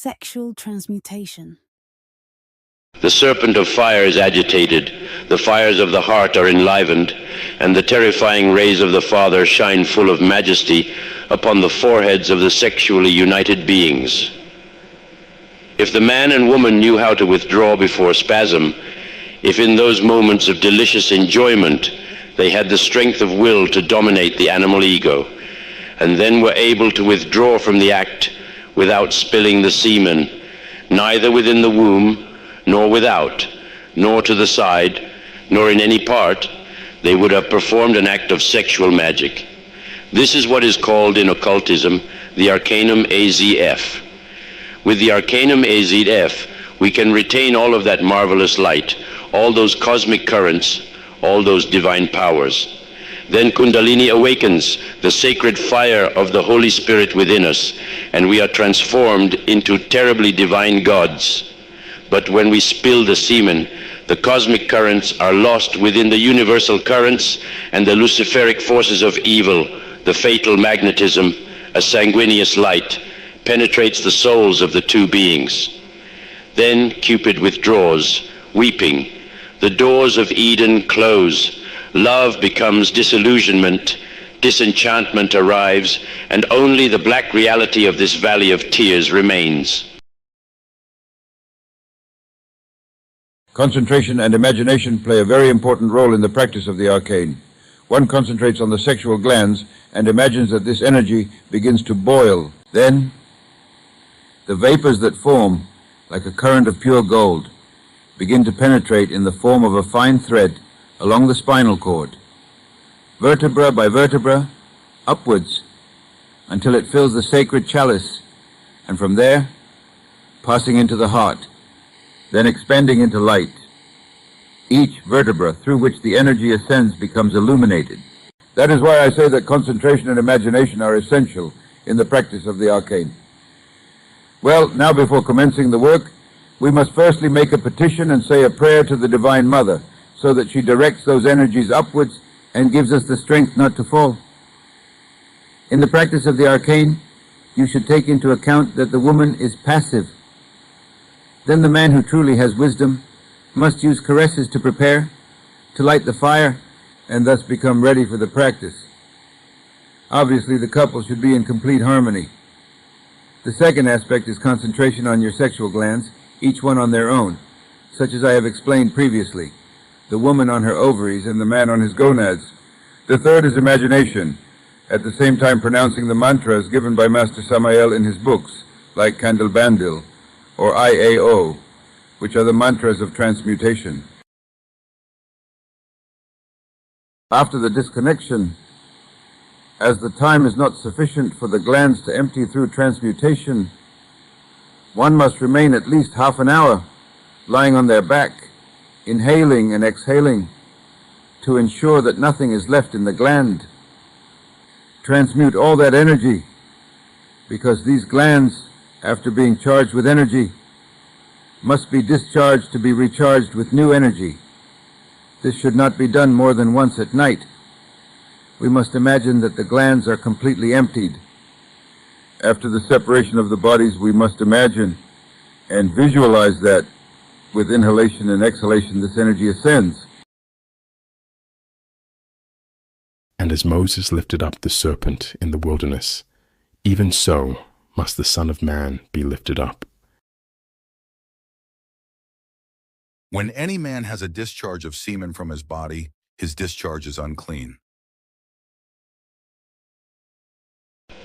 Sexual transmutation. The serpent of fire is agitated, the fires of the heart are enlivened, and the terrifying rays of the Father shine full of majesty upon the foreheads of the sexually united beings. If the man and woman knew how to withdraw before spasm, if in those moments of delicious enjoyment they had the strength of will to dominate the animal ego, and then were able to withdraw from the act without spilling the semen, neither within the womb, nor without, nor to the side, nor in any part, they would have performed an act of sexual magic. This is what is called in occultism the Arcanum AZF. With the Arcanum AZF, we can retain all of that marvelous light, all those cosmic currents, all those divine powers. Then Kundalini awakens, the sacred fire of the Holy Spirit within us, and we are transformed into terribly divine gods. But when we spill the semen, the cosmic currents are lost within the universal currents, and the luciferic forces of evil, the fatal magnetism, a sanguineous light, penetrates the souls of the two beings. Then Cupid withdraws, weeping. The doors of Eden close. Love becomes disillusionment. Disenchantment arrives, and only the black reality of this valley of tears remains. Concentration and imagination play a very important role in the practice of the arcane. One concentrates on the sexual glands and imagines that this energy begins to boil. Then, the vapors that form, like a current of pure gold, begin to penetrate in the form of a fine thread along the spinal cord, vertebra by vertebra, upwards, until it fills the sacred chalice, and from there, passing into the heart, then expanding into light. Each vertebra through which the energy ascends becomes illuminated. That is why I say that concentration and imagination are essential in the practice of the arcane. Well, now before commencing the work, we must firstly make a petition and say a prayer to the Divine Mother, so that she directs those energies upwards and gives us the strength not to fall. In the practice of the arcane, you should take into account that the woman is passive. Then the man who truly has wisdom must use caresses to prepare, to light the fire, and thus become ready for the practice. Obviously, the couple should be in complete harmony. The second aspect is concentration on your sexual glands, each one on their own, such as I have explained previously, the woman on her ovaries and the man on his gonads. The third is imagination, at the same time pronouncing the mantras given by Master Samael in his books, like Kandil Bandil, or IAO, which are the mantras of transmutation. After the disconnection, as the time is not sufficient for the glands to empty through transmutation, one must remain at least half an hour lying on their back, inhaling and exhaling, to ensure that nothing is left in the gland. Transmute all that energy, because these glands, after being charged with energy, must be discharged to be recharged with new energy. This should not be done more than once at night. We must imagine that the glands are completely emptied. After the separation of the bodies, we must imagine and visualize that with inhalation and exhalation this energy ascends. And as Moses lifted up the serpent in the wilderness, even so must the Son of Man be lifted up. When any man has a discharge of semen from his body, his discharge is unclean.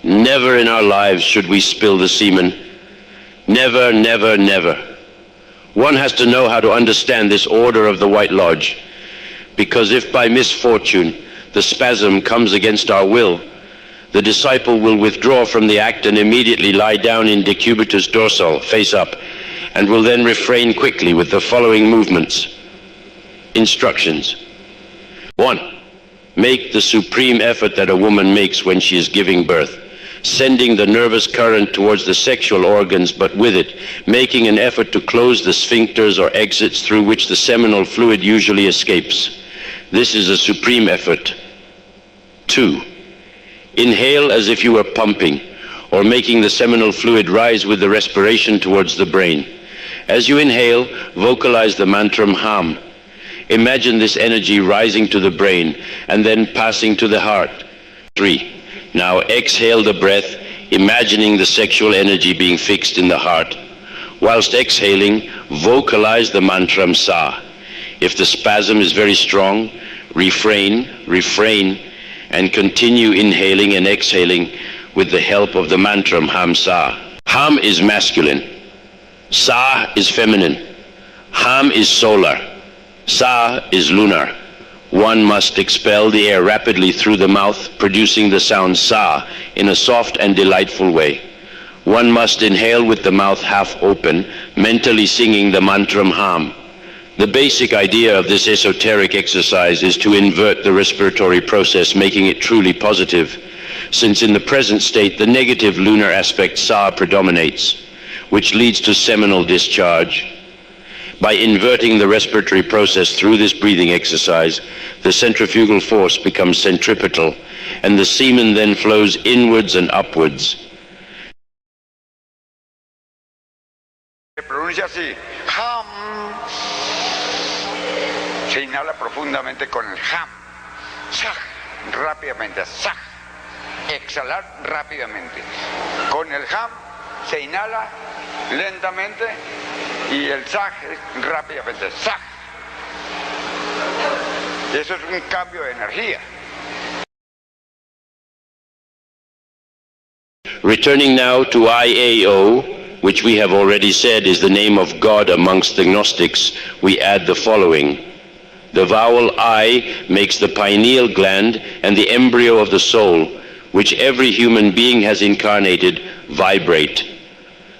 Never in our lives should we spill the semen. Never, never, never. One has to know how to understand this order of the White Lodge, because if by misfortune the spasm comes against our will, the disciple will withdraw from the act and immediately lie down in decubitus dorsal, face up, and will then refrain quickly with the following movements. Instructions. 1. Make the supreme effort that a woman makes when she is giving birth, sending the nervous current towards the sexual organs, but with it, making an effort to close the sphincters or exits through which the seminal fluid usually escapes. This is a supreme effort. 2. Inhale as if you were pumping, or making the seminal fluid rise with the respiration towards the brain. As you inhale, vocalize the mantram Ham. Imagine this energy rising to the brain and then passing to the heart. 3. Now exhale the breath, imagining the sexual energy being fixed in the heart. Whilst exhaling, vocalize the mantram Sa. If the spasm is very strong, refrain, and continue inhaling and exhaling with the help of the mantram Ham Sa. Ham is masculine. Sa is feminine. Ham is solar. Sa is lunar. One must expel the air rapidly through the mouth, producing the sound Sa in a soft and delightful way. One must inhale with the mouth half open, mentally singing the mantram Ham. The basic idea of this esoteric exercise is to invert the respiratory process, making it truly positive, since in the present state the negative lunar aspect Sa predominates, which leads to seminal discharge. By inverting the respiratory process through this breathing exercise, the centrifugal force becomes centripetal, and the semen then flows inwards and upwards. Se pronuncia así, ham. Se inhala profundamente con el ham. Saj, rápidamente, saj. Exhalar rápidamente. Con el ham se inhala lentamente y el saj rápidamente, saj. Eso es un cambio de energía. Returning now to IAO, which we have already said is the name of God amongst the Gnostics, we add the following. The vowel I makes the pineal gland and the embryo of the soul, which every human being has incarnated, vibrate.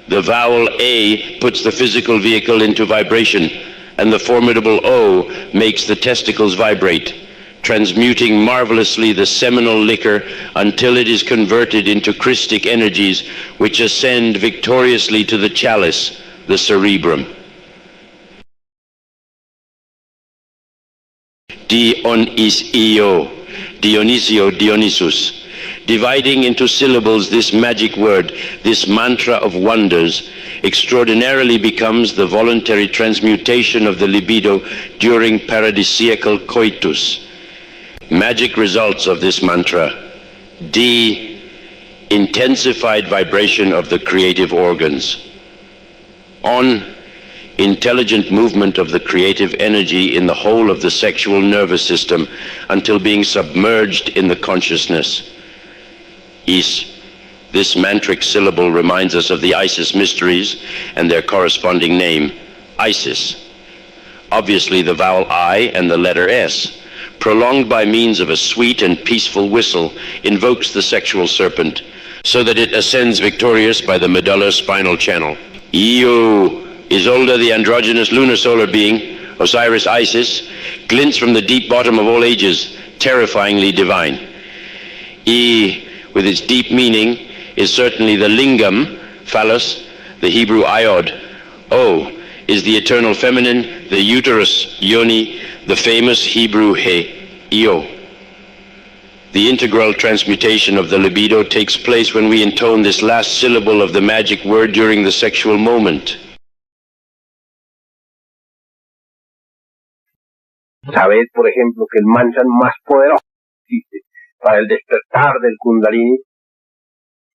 The vowel A puts the physical vehicle into vibration, and the formidable O makes the testicles vibrate, transmuting marvelously the seminal liquor until it is converted into Christic energies which ascend victoriously to the chalice, the cerebrum. Dionisio, Dionisio, Dionysus. Dividing into syllables this magic word, this mantra of wonders, extraordinarily becomes the voluntary transmutation of the libido during paradisiacal coitus. Magic results of this mantra. D. Intensified vibration of the creative organs. On. Intelligent movement of the creative energy in the whole of the sexual nervous system until being submerged in the consciousness. Is. This mantric syllable reminds us of the Isis mysteries and their corresponding name, Isis. Obviously the vowel I and the letter S, prolonged by means of a sweet and peaceful whistle, invokes the sexual serpent, so that it ascends victorious by the medulla spinal channel. Io. Isolde, the androgynous lunar solar being, Osiris Isis, glints from the deep bottom of all ages, terrifyingly divine. E, with its deep meaning, is certainly the lingam, phallus, the Hebrew iod. O is the eternal feminine, the uterus, yoni, the famous Hebrew he, io. The integral transmutation of the libido takes place when we intone this last syllable of the magic word during the sexual moment. Sabed, por ejemplo, que el mantra más poderoso que existe para el despertar del Kundalini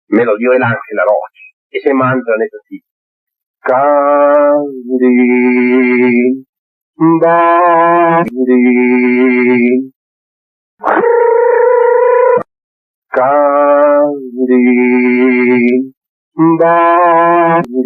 me lo dio el ángel Aroch. Ese mantra es así. Kandi Bandi Kandi Bandi